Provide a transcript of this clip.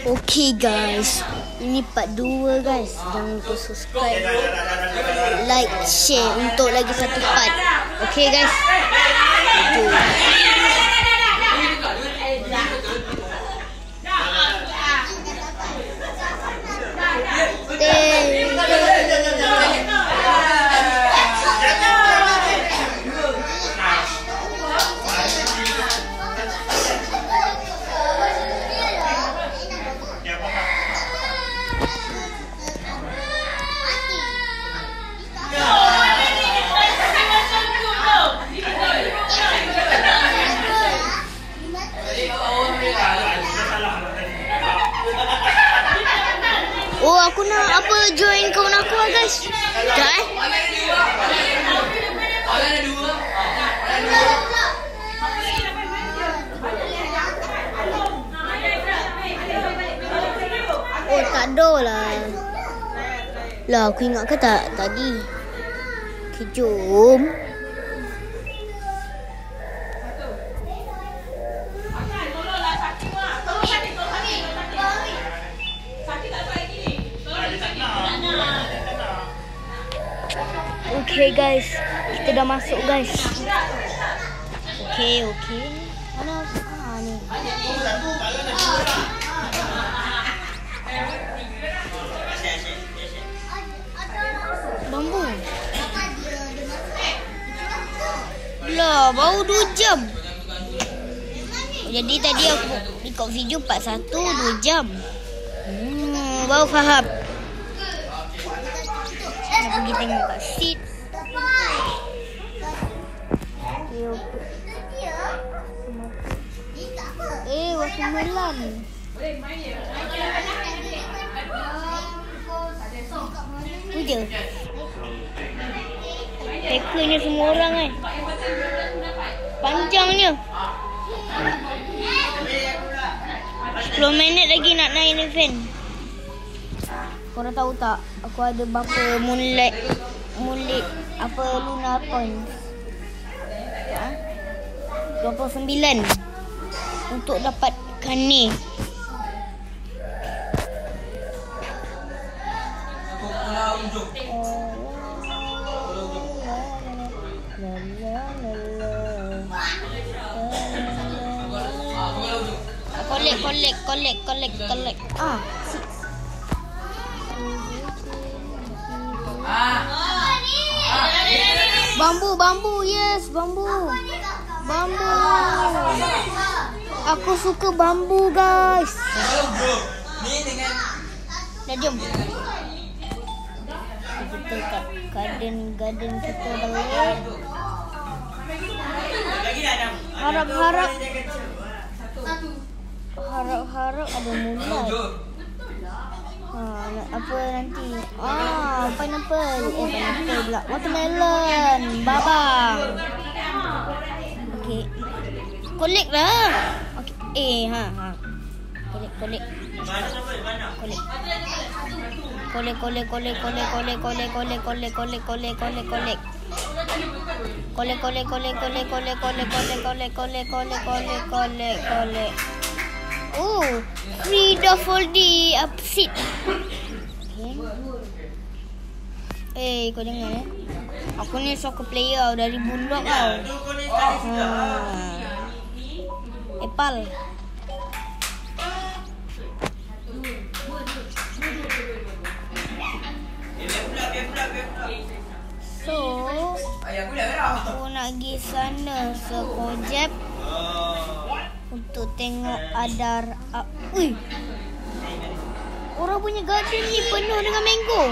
Okay guys, ini part 2 guys. Jangan lupa subscribe, like, share untuk lagi satu part. Okay guys. Oh, aku nak join kawan aku lah guys. Kan? Oh, tak ada lah. Lah, aku ingat ke tak tadi? Okay, jom. Okay guys, kita dah masuk guys. Okay. Mana ni? Bambu. Lah, baru 2 jam. Jadi tadi aku ikut video part 1 2 jam. Baru faham. Nak pergi tengok kat seat. Watermelon. Tu je. Packernya semua orang kan. Panjangnya. 10 minit lagi nak naik event. Korang tahu tak? Aku ada berapa mulit apa Luna Points. 29 untuk dapatkan ni. Collect. Bambu, yes, bambu. Aku suka bambu, guys. Dah jom. Kita kat garden kita balik. Harap ada mulat. Apa nanti? Pineapple pula. Watermelon, babang. Okey. Collect lah. Okey. Collect. Oh, free the foldy upset. Kau dengar aku ni soccer player dari Bulldog tau. Epal. So, aku nak pergi sana sekejap untuk tengok Adar. Ui, orang punya garden ni penuh dengan mango.